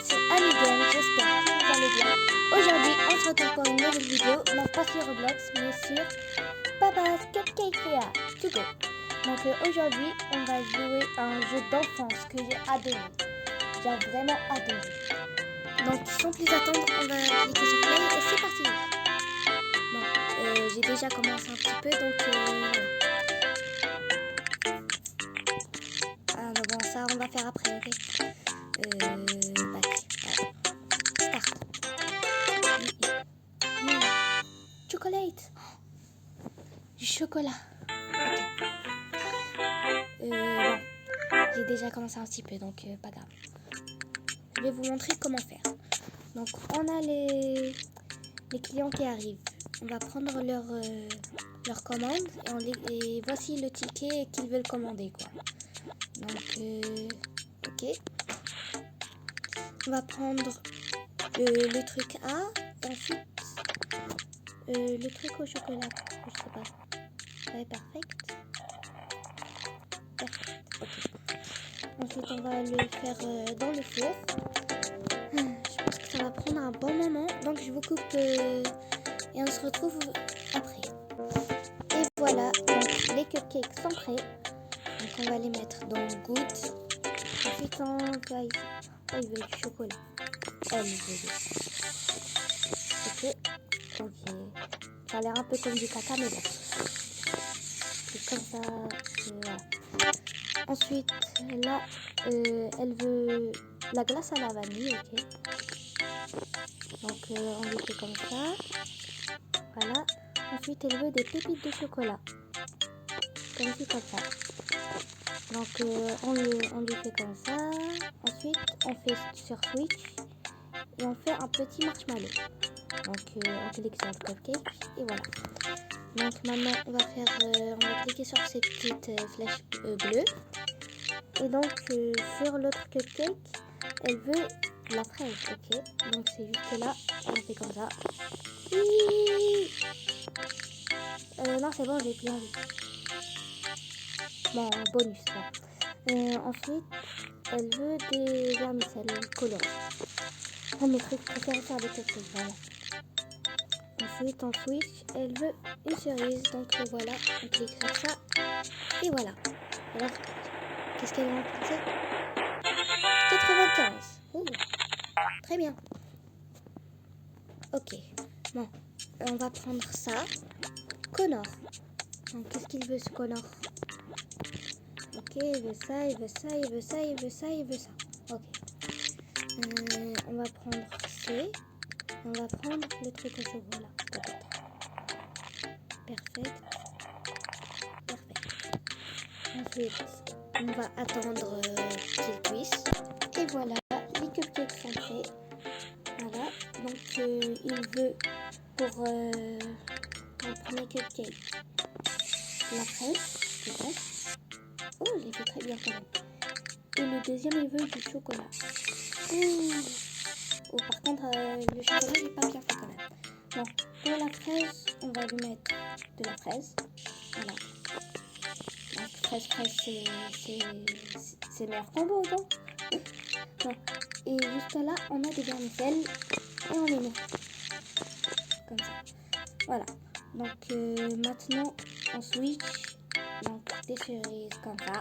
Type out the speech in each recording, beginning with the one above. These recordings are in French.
c'est Amigan, j'espère que vous allez bien. Aujourd'hui, on se retrouve pour une nouvelle vidéo, non pas sur Roblox, mais sur Papa's Cupcake Créa to go. Donc aujourd'hui, on va jouer à un jeu d'enfance que j'ai adoré. J'ai vraiment adoré. Donc sans plus attendre, on va cliquer sur play et c'est parti. Bon, j'ai déjà commencé un petit peu, donc voilà. Ah mais bon, ça on va faire après, ok. Back. Voilà. Start. Chocolate. Du chocolat. Ok. Bon. J'ai déjà commencé un petit peu, donc pas grave. Je vais vous montrer comment faire. Donc on a les clients qui arrivent. On va prendre leur commande et voici le ticket qu'ils veulent commander, quoi. Donc ok. On va prendre le truc A et ensuite le truc au chocolat. Je sais pas. Ouais, perfect. Ok. Ensuite, on va le faire dans le four. Je pense que ça va prendre un bon moment. Donc, je vous coupe et on se retrouve après. Et voilà, donc les cupcakes sont prêts. Donc, on va les mettre dans le good. Ensuite, on va ici. Oh, il veut du chocolat. Elle veut. Ok. Ok. Ça a l'air un peu comme du caca, mais bon. C'est comme ça. Voilà. Ensuite, là, elle veut la glace à la vanille, ok. Donc, on lui fait comme ça. Voilà. Ensuite, elle veut des pépites de chocolat. Comme ci, comme ça. Donc, on lui fait comme ça. Ensuite, on fait sur Switch. Et on fait un petit marshmallow. Donc, on clique sur le cupcake. Et voilà. Donc, maintenant, on va cliquer sur cette petite flèche bleue. Et donc, sur l'autre cupcake, elle veut de la fraise, ok. Donc, c'est juste là, on fait comme ça. Non, c'est bon, j'ai plus envie. Bon, bonus, bon. Ensuite, elle veut des vermicelles colorées. Oh, mes trucs préférés faire des cupcakes, voilà. Ensuite, en switch, elle veut une cerise. Donc, voilà, on clique sur ça. Et voilà. Alors, qu'est-ce qu'elle va en penser? 95. Ouh, très bien. Ok. Bon, on va prendre ça. Connor. Donc, qu'est-ce qu'il veut, ce Connor? Ok, il veut ça, il veut ça, il veut ça, il veut ça, il veut ça. Ok. On va prendre C. On va prendre le truc au chocolat, peut-être. Perfect. Perfect. Ensuite, on va attendre qu'il cuise. Et voilà, les cupcakes sont prêts. Voilà. Donc, il veut pour le premier cupcake la fraise, je pense. Oh, j'ai fait très bien quand même. Et le deuxième, il veut du chocolat. Oh, par contre, le chocolat, j'ai pas bien fait quand même. Bon, pour la fraise, on va lui mettre de la fraise. Voilà. Donc, fraise, c'est le meilleur combo, non? Bon. Et juste là, on a des vermicelles et on les met. Comme ça. Voilà. Donc, maintenant, on switch. Donc, des cerises comme ça.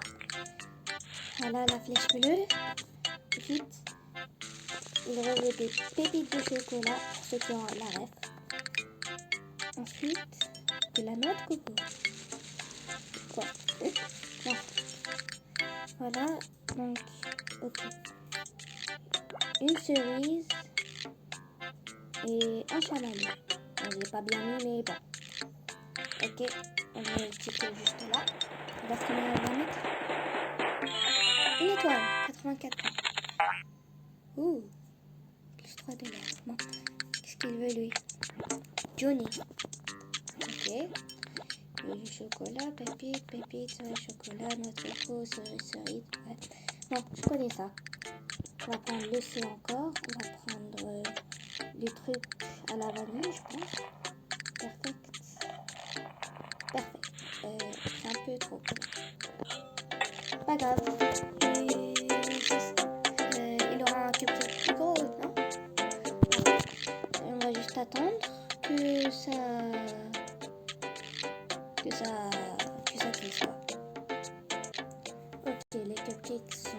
Voilà la flèche bleue. Ensuite, il veut des pépites de chocolat pour ceux qui ont la ref. Ensuite, de la noix de coco. Quoi? Non. Voilà, donc, ok. Une cerise et un chamallow. Bon, je l'ai pas bien mis, mais bon. Ok, on met le petit peu juste là. On va combien on va mettre? Une étoile, 84 points. Ouh, plus 3 $. Bon, qu'est-ce qu'il veut lui? Johnny. Ok. Il veut du chocolat, pépite, cerise, chocolat, noix de coco, cerise. Ouais. Bon, je connais ça. On va prendre le C encore. On va prendre les trucs à la vanille, je pense. Perfect. Perfect. C'est un peu trop. Pas grave. Il aura un cupcake plus gros. juste attendre que ça glisse quoi. Ok, les cupcakes sont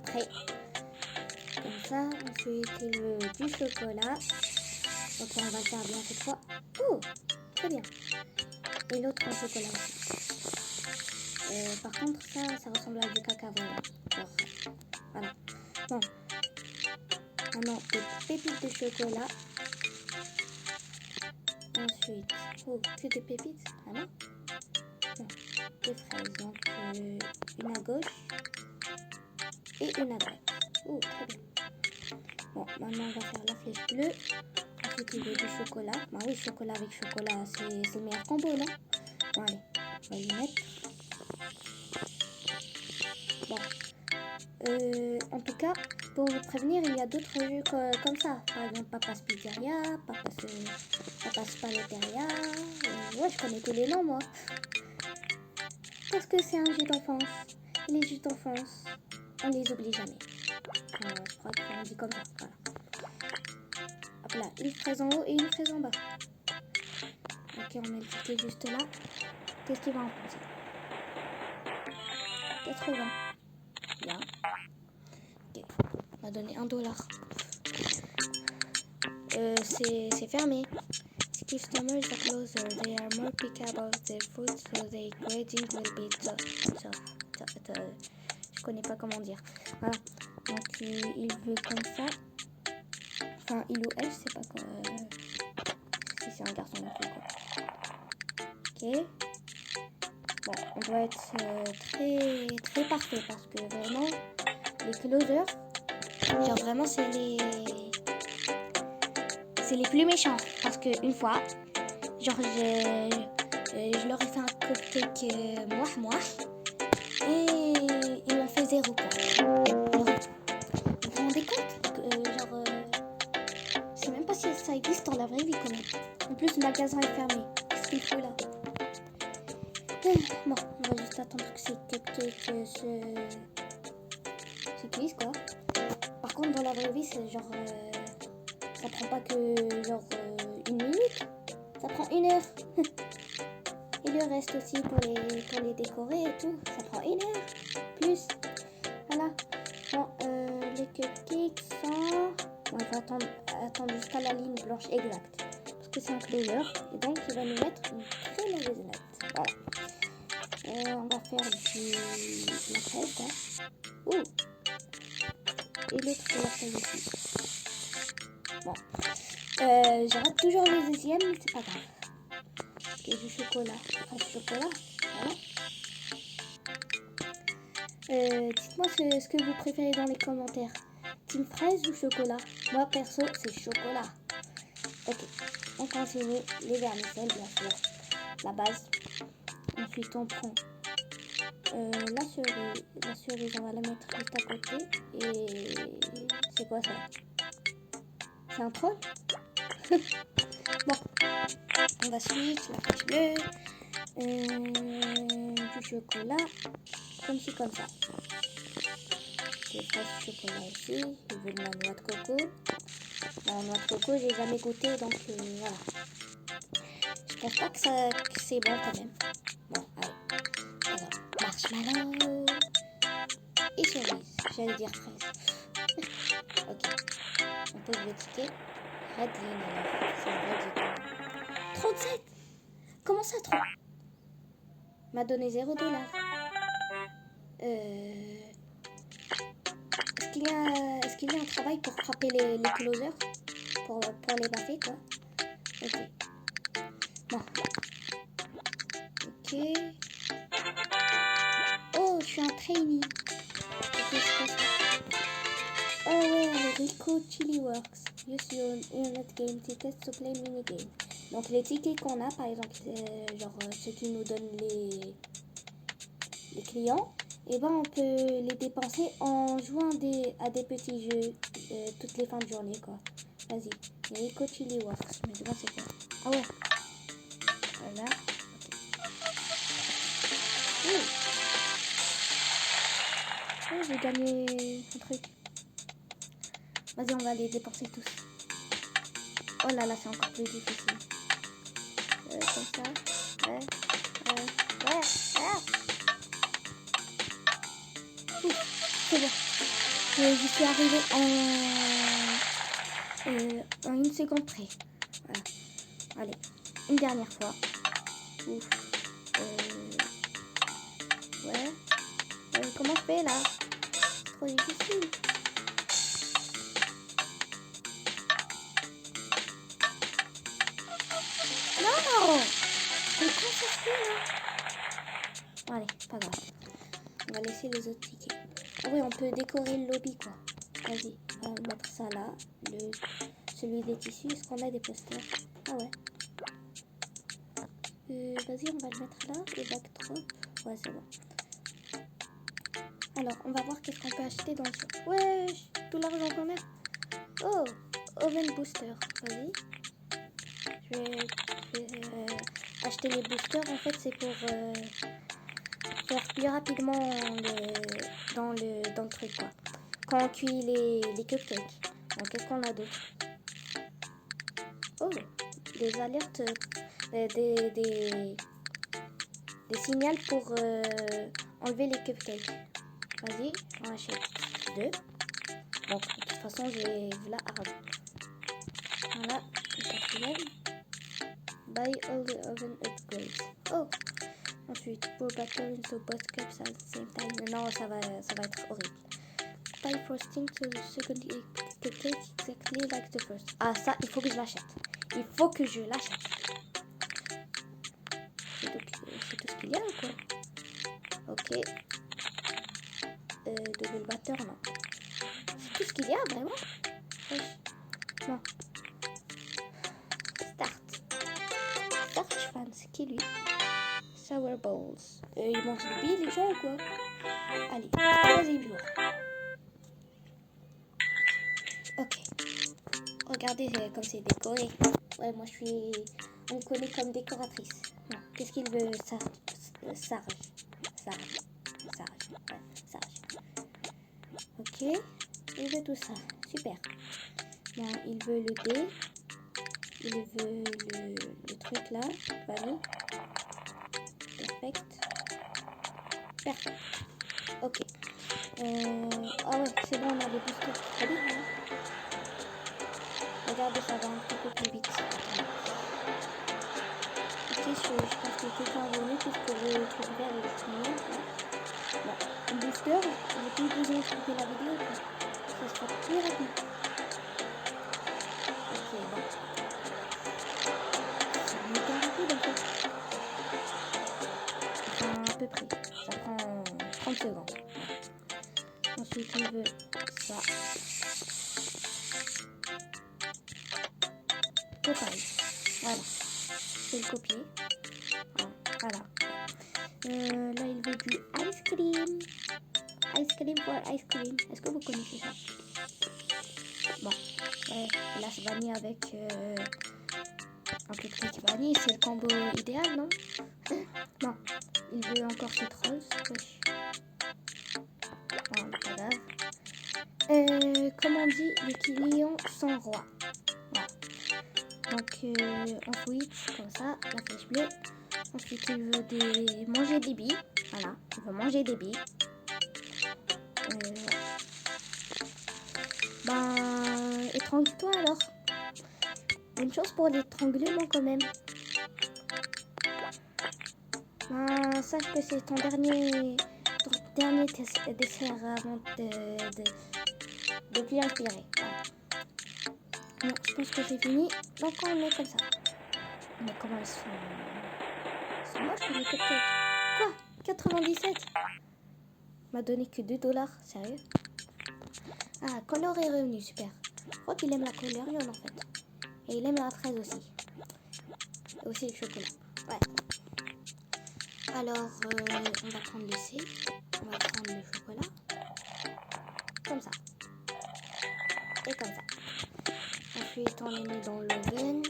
prêts. Comme ça, ensuite il veut du chocolat. Ok, on va le faire bien cette fois. Oh, très bien. Et l'autre en chocolat aussi. Par contre, ça ressemble à du cacao. Genre, voilà. Bon. Maintenant, des pépites de chocolat. Ensuite, oh, que des pépites. Ah non? Non, des fraises. Donc, une à gauche et une à droite. Oh, très bien. Bon, maintenant, on va faire la flèche bleue. Ensuite, il veut du chocolat. Bah oui, chocolat avec chocolat, c'est le meilleur combo, non? Bon, allez, on va y mettre. Bon. En tout cas, pour vous prévenir, il y a d'autres jeux comme ça. Par exemple, Papa's Pizzeria, Papa's Paleteria. Ouais, je connais tous les noms, moi. Parce que c'est un jeu d'enfance. Et les jeux d'enfance, on les oublie jamais. Je crois qu'on dit comme ça. Voilà. Hop là, une fraise en haut et une fraise en bas. Ok, on met le ticket juste là. Qu'est-ce qu'il va en penser? 80. Bien. Ok, on va donner $1. C'est fermé. Customers are closer. They are more picky about their food, so their grading will be tough. Je connais pas comment dire. Voilà. Donc il veut comme ça. Enfin, il ou elle, je sais pas quoi. Si c'est un garçon non plus quoi. Ok. Bon, on doit être très parfait parce que vraiment les closers, genre vraiment c'est les plus méchants parce que une fois, genre je leur ai fait un cupcake moi et ils m'ont fait 0 quoi. Genre, vous vous rendez compte je sais même pas si ça existe dans la vraie vie quand même. En plus le magasin est fermé. Qu'est-ce qu'il faut là? Bon, on va juste attendre que ces cupcakes se cuisent quoi. Par contre dans la vraie vie c'est genre ça prend pas que genre une minute, ça prend 1 heure. Et le reste aussi pour les décorer et tout, ça prend 1 heure plus. Voilà. Bon, les cupcakes sont... Bon, il faut attendre jusqu'à la ligne blanche exacte. Parce que c'est un closer. Et donc, il va nous mettre une très mauvaise note. Voilà. On va faire de la fraise, quoi. Ouh. Et l'autre de la fraise ici. Bon. J'arrête toujours le deuxième, mais c'est pas grave. Et du chocolat. Fraise chocolat. Voilà. Dites-moi ce que vous préférez dans les commentaires. Team fraise ou chocolat? Moi perso c'est chocolat. Ok, on continue. Les vermicelles bien sûr. La base. Ensuite on prend la cerise. La cerise on va la mettre juste à côté. Et c'est quoi ça? C'est un troll? Bon, on va switch la flèche bleue. Du chocolat. Comme ci comme ça. Des fraises chocolat aussi. Il veut de la noix de coco. La noix de coco, j'ai jamais goûté, donc voilà. Je pense pas que c'est bon quand même. Bon, allez. Alors, marshmallow et cerise. J'allais dire fraise. Ok. On pose le ticket. Redline alors. C'est un vrai ticket. 37. Comment ça, 30? M'a donné $0. Est-ce qu'il y a un travail pour frapper les closers? Pour les baffer, quoi. Ok. Bon. Ok. Oh, je suis un trainee. Ok, c'est quoi ça? Oh ouais, Rico Chili Works. Use your internet game tickets to play minigame. Donc les tickets qu'on a, par exemple, ceux qui nous donnent les clients, et ben on peut les dépenser en jouant à des petits jeux toutes les fins de journée quoi. Vas-y, Rico Chili Works. Mais demain c'est quoi? Ah ouais. Voilà. Okay. Oh, j'ai gagné un truc. Vas-y, on va les dépenser tous. Oh là là, c'est encore plus difficile. Comme ça. Ouais. Ouais. Ah. Ouf, c'est bon. J'y suis arrivée en une seconde près. Voilà. Allez, une dernière fois. Ouf. Ouais. Comment je fais là? C'est trop difficile. Non! Mais comment ça se fait là? Allez, pas grave. On va laisser les autres tickets. Ah oui, on peut décorer le lobby quoi. Vas-y, on va mettre ça là. Celui des tissus, est-ce qu'on a des posters? Ah ouais. Vas-y, on va le mettre là. Le backdrop. Ouais, c'est bon. Alors, on va voir qu'est-ce qu'on peut acheter dans le shop. Wesh, tout l'argent qu'on a. Oh, Oven Booster. Vas-y. Je vais acheter les boosters. En fait, c'est pour faire plus rapidement dans le truc, quoi. Quand on cuit les cupcakes. Donc, qu'est-ce qu'on a d'autre? Oh, des alertes, des signaux pour enlever les cupcakes. Vas-y, j'en achète 2. Donc, de toute façon, j'ai la arme. Voilà, le quatrième. Buy all the oven upgrades. Oh! Ensuite, pour battle into both cups at the same time. Non, ça va être horrible. Buy frosting to the second cupcake exactly like the first. Ah, ça, il faut que je l'achète. Il faut que je l'achète. C'est tout ce qu'il y a ou quoi? Ok. Double batteur, non. C'est tout ce qu'il y a, vraiment? Wesh. Non. Start fan, c'est qui lui? Sour Balls. Ils mangent des billes, les gens, quoi. Allez, troisième jour. Ok. Regardez comme c'est décoré. Ouais, moi, on me connaît comme décoratrice. Non, qu'est-ce qu'il veut, Sarge. Ouais, Sarge. Ok. Il veut tout ça. Super. Bon, il veut le dé. Il veut le truc là. Voilà. Perfect. Ok. Ah ouais, c'est bon, on a les boosters. Très bien. Hein. Regardez, ça va un petit peu plus vite. Ok, je pense que quelqu'un est venu pour le truc vert et le truc noir. Bon, un booster, j'ai plus besoin de couper la vidéo. Ça sera plus rapide. Ok, bon. C'est méga rapide en fait. Enfin, à peu près. Ça prend 30 secondes. Ensuite, il veut ça. Pareil. Voilà. Je vais le copier. Voilà. Là, il veut du ice cream. Ice cream for ice cream. Est-ce que vous connaissez ça? Bon. Ouais, glace vanille avec un cupcake vanille. C'est le combo idéal, non? Non. Il veut encore cette rose. Wesh. Bon, pas grave. Comme on dit, les clients sont rois. Voilà. Donc, on switch comme ça, la flèche bleue. Ensuite, il veut manger des billes. Voilà, il veut manger des billes. Ben, étrangle-toi alors. Bonne chance pour l'étranglement quand même. Ben, sache que c'est ton dernier dessert avant de plus inspirer. Voilà. Bon, je pense que c'est fini. Donc on met comme ça. Mais comment elles sont moches les cupcakes. Quoi? 97? M'a donné que 2 $. Sérieux? Ah, Connor est revenu, super. Je crois qu'il aime la coloriole en fait. Et il aime la fraise aussi. Et aussi le chocolat. Ouais. Alors, on va prendre le C. On va prendre le chocolat. Comme ça. Et comme ça. Ensuite, on les met dans l'oven.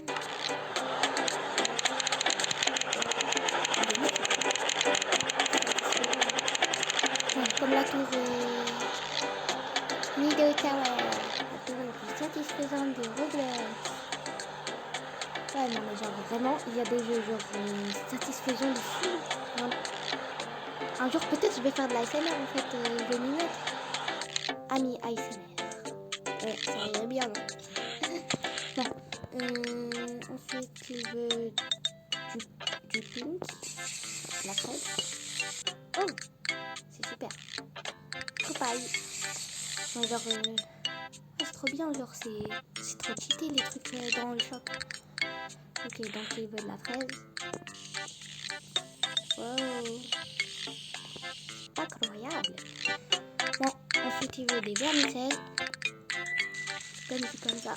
Comme la tour Middle Tower. La tour la plus satisfaisante des Roblox. Ouais, non, mais genre vraiment, il y a des jeux genre satisfaisants de fou. Voilà. Un jour, peut-être, je vais faire de l'ASMR en fait. Je vais m'y mettre. Ami ASMR. Ouais, ça irait bien, non? Bon. Ensuite, il veut du pink. La fraise. Oh, c'est super. Copaille. Ouais, genre, ouais, c'est trop bien. Genre, c'est trop cheaté les trucs dans le shop. Ok, donc il veut de la fraise. Wow. Incroyable. Bon, ensuite il veut des vermicelles. Comme ça.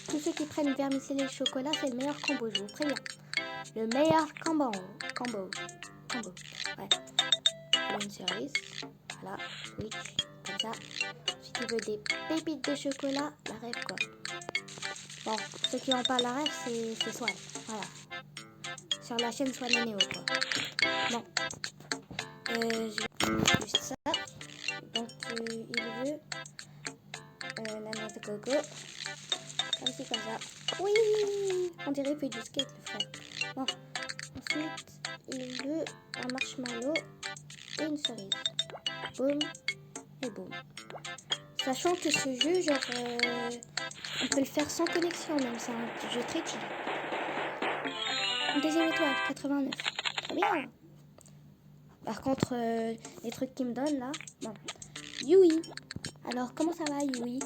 Tous ceux qui prennent vermicelles et chocolat, c'est le meilleur combo, je vous préviens. Le meilleur combo. Ouais. Une cerise. Voilà. Switch. Comme ça. Ensuite il veut des pépites de chocolat. La rêve quoi. Bon, ceux qui n'ont pas la rêve, c'est Swan. Voilà. Sur la chaîne Swan et Néo quoi. Bon. Je vais juste ça. Donc il veut la noix de coco. Comme ci, comme ça. Oui. On dirait qu'il fait du skate le frère. Bon. Ensuite, il veut un marshmallow et une cerise. Boum et boum. Sachant que ce jeu, genre, on peut le faire sans connexion même. C'est un jeu très chill. Deuxième étoile, 89. Très bien. Par contre, les trucs qu'il me donne là, bon. Yui. Alors, comment ça va, Yui?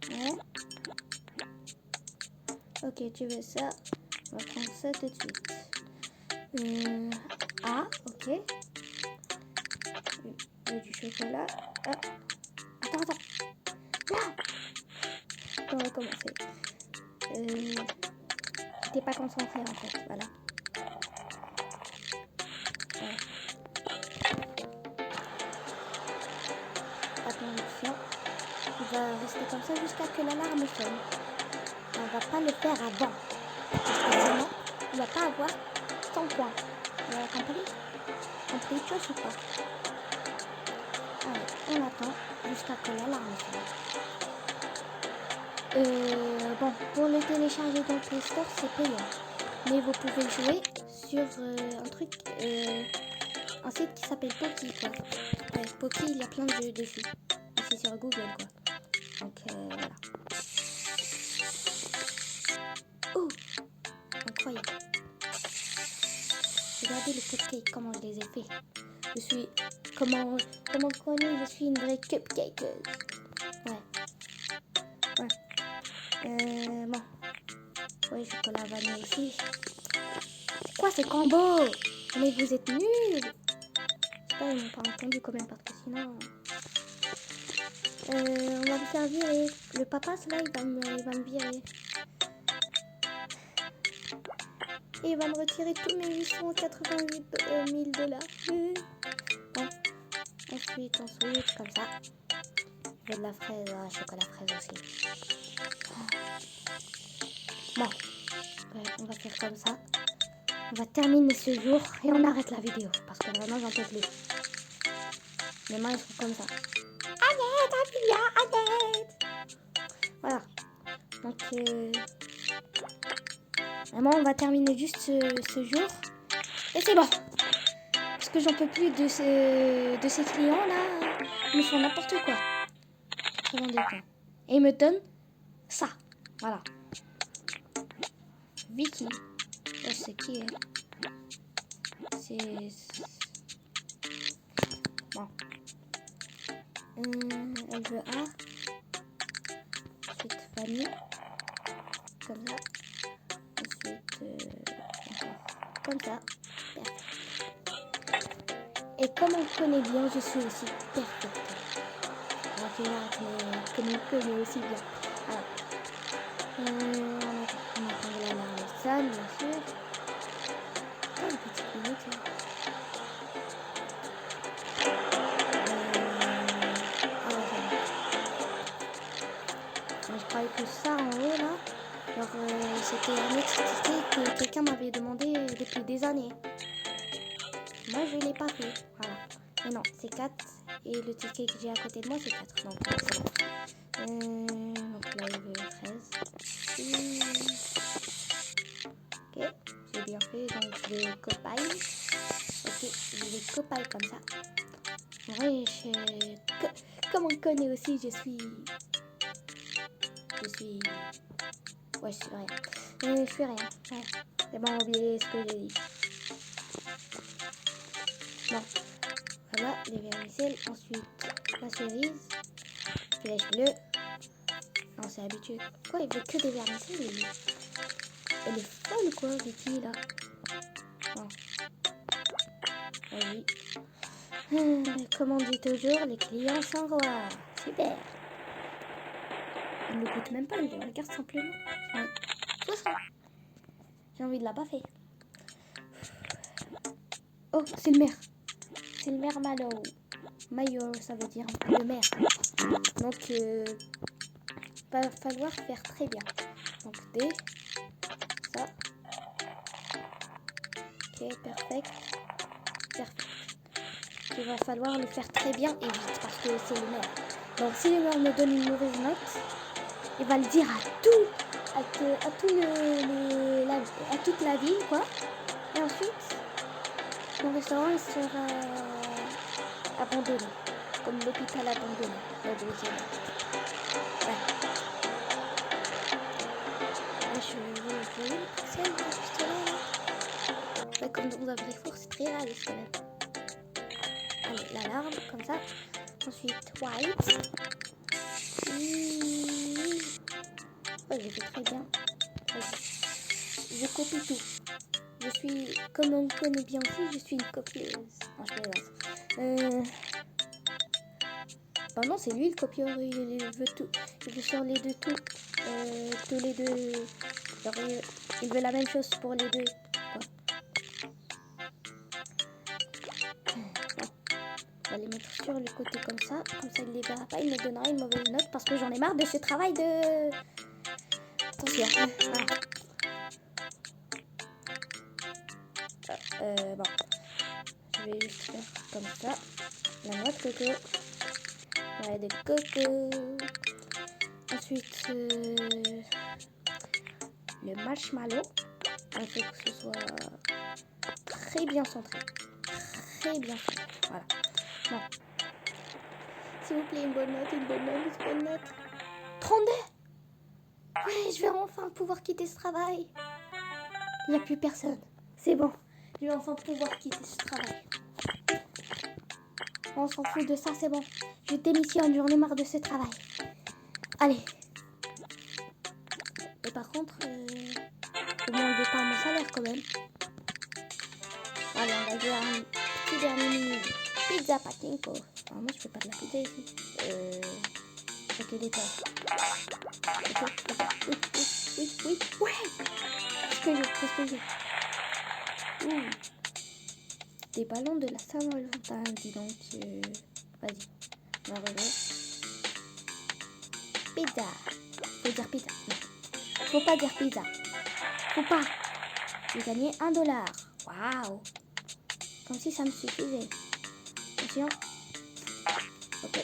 Ouais. Ok, tu veux ça? On va prendre ça tout de suite. Ah, ok. Du chocolat. Ah. Attends. Là. On va recommencer. T'es pas concentré en fait, voilà. Ouais. Attention. Il va rester comme ça jusqu'à que l'alarme sonne. On va pas le faire avant. Parce que sinon, on va pas avoir 100 points. Vous avez compris? Compris de chose ou pas? Allez, on attend jusqu'à que l'alarme sonne. Bon, pour le télécharger dans le Play Store, c'est payant. Mais vous pouvez jouer sur un truc, un site qui s'appelle Poki, quoi. Ouais, Poki, il y a plein de jeux dessus. C'est sur Google, quoi. Donc, voilà. Oh, incroyable. Regardez les cupcakes, comment je les ai fait. Je suis, comment on connaît, je suis une vraie cupcakeuse. Ouais. Bon. Oui, chocolat vanille aussi. C'est quoi ce combo? Mais vous êtes nuls. J'espère qu'ils m'ont pas entendu quand même parce que sinon... on va me faire virer. Le papa, là, il va me virer. Et il va me retirer tous mes 888 000 $. Bon. Ensuite, on switch comme ça. Je veux de la fraise, chocolat fraise aussi. Bon. Ouais, on va faire comme ça. On va terminer ce jour et on arrête la vidéo. Parce que vraiment, j'en peux plus. Mes mains, elles sont comme ça. Arrête. Voilà. Donc, vraiment, on va terminer juste ce jour. Et c'est bon. Parce que j'en peux plus de ces clients-là. Ils me font n'importe quoi. 82 points. Et ils me donnent ça. Voilà. Vicky. Ouais, c'est qui elle? C'est... Bon. Elle veut A. Ensuite, Fanny. Comme ça. Ensuite, encore comme ça. Perfect. Et comme on connaît bien, je suis aussi perfect. On va finir comme on connaît aussi bien. Alors, on attend l'alarme sonne, bien sûr. Oh, une petite minute. Je croyais que ça en haut là, genre c'était un autre ticket que quelqu'un m'avait demandé depuis des années. Moi je l'ai pas fait, voilà. Mais non, c'est 4 Et le ticket que j'ai à côté de moi, c'est 4. Donc, c'est bon. Donc là, il veut 13. Ok, j'ai bien fait. Donc, je vais copaille. Ok, je vais copaille comme ça. En vrai, comme on connaît aussi, je suis... Ouais, je suis rien. Je suis rien. Ouais. C'est bon, oubliez ce que j'ai dit. Bon. Voilà, les vermicelles. Ensuite, la cerise. Flèche bleue. Non, c'est habitué. Quoi, il veut que des vermicelles? Elle est folle, quoi, Vicky, là. Bon. Oui. Comme on dit toujours, les clients sont rois. Super. Il ne goûte même pas, il le regarde simplement. Ouais. Tout ça. J'ai envie de la baffer. Oh, c'est le maire. C'est le maire Malo. Mayo, ça veut dire le maire. Donc, va falloir faire très bien. Donc, D. Ça. Ok, perfect. Perfect. Il va falloir le faire très bien et vite parce que c'est le maire. Donc, si le maire me donne une mauvaise note, il va le dire à toute la ville, quoi. Et ensuite, mon restaurant il sera abandonné, comme l'hôpital abandonné. Ouais. Je ouais, comme dans un vrai four, c'est très réaliste quand même. Allez, la larme, comme ça. Ensuite, white. Ouais, j'ai fait très bien. Je copie tout. Je suis, comme on connaît bien aussi, je suis une copieuse. Non, je plaisante. Bah non, c'est lui le copieur, il veut tout. Il veut sur les deux tout. Tous les deux. Genre, il veut la même chose pour les deux. Quoi. On va les mettre sur le côté comme ça il les verra pas, il me donnera une mauvaise note parce que j'en ai marre de ce travail de... Attention. Bon. Je vais juste faire comme ça. La noix de coco. Ouais, de coco. Ensuite, le marshmallow. Il faut que ce soit très bien centré. Très bien centré. Voilà. Bon. S'il vous plaît, une bonne note. 32. Ouais, je vais enfin pouvoir quitter ce travail. Il n'y a plus personne. C'est bon. Je vais enfin pouvoir quitter ce travail. On s'en fout de ça, c'est bon. Je démissionne, j'en ai marre de ce travail. Allez. Et par contre, vous m'enlevez pas mon salaire quand même. Allez, on va dire un petit dernier pizza pachinko. Alors moi, je fais pas de la pizza ici. Je fais des tâches. Oui. Ouais. Qu'est-ce que j'ai Des ballons de la Saint-Valentin, dis donc. Vas-y. On va revenir. Pizza. Faut dire pizza. Non. Faut pas dire pizza. Faut pas. J'ai gagné $1. Waouh. Comme si ça me suffisait. Attention. Ok.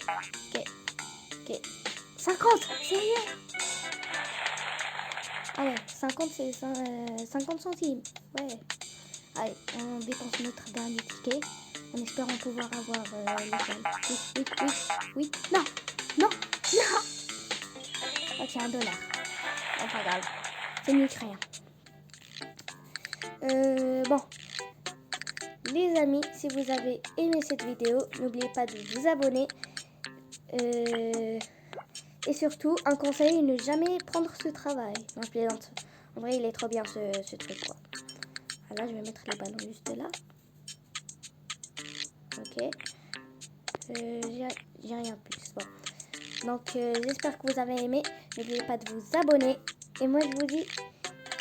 50. Sérieux? Ah ouais, 50 c'est 50 centimes. Ouais. Allez, on dépense notre dernier ticket en espérant pouvoir avoir l'échelle. Oui. Non. Ok, $1. Oh, pas grave. C'est mieux que rien. Bon. Les amis, si vous avez aimé cette vidéo, n'oubliez pas de vous abonner. Et surtout, un conseil, ne jamais prendre ce travail. Non, je plaisante. En vrai, il est trop bien ce truc, quoi. Là, je vais mettre les ballons juste là. Ok. J'ai rien de plus. Bon. Donc, j'espère que vous avez aimé. N'oubliez pas de vous abonner. Et moi, je vous dis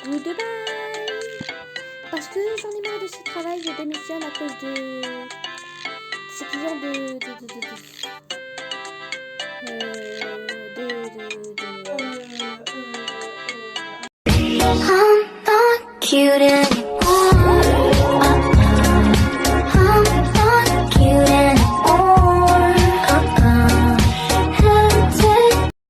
goodbye. Parce que j'en ai marre de ce travail. Je démissionne à cause de ces clients I'm not cute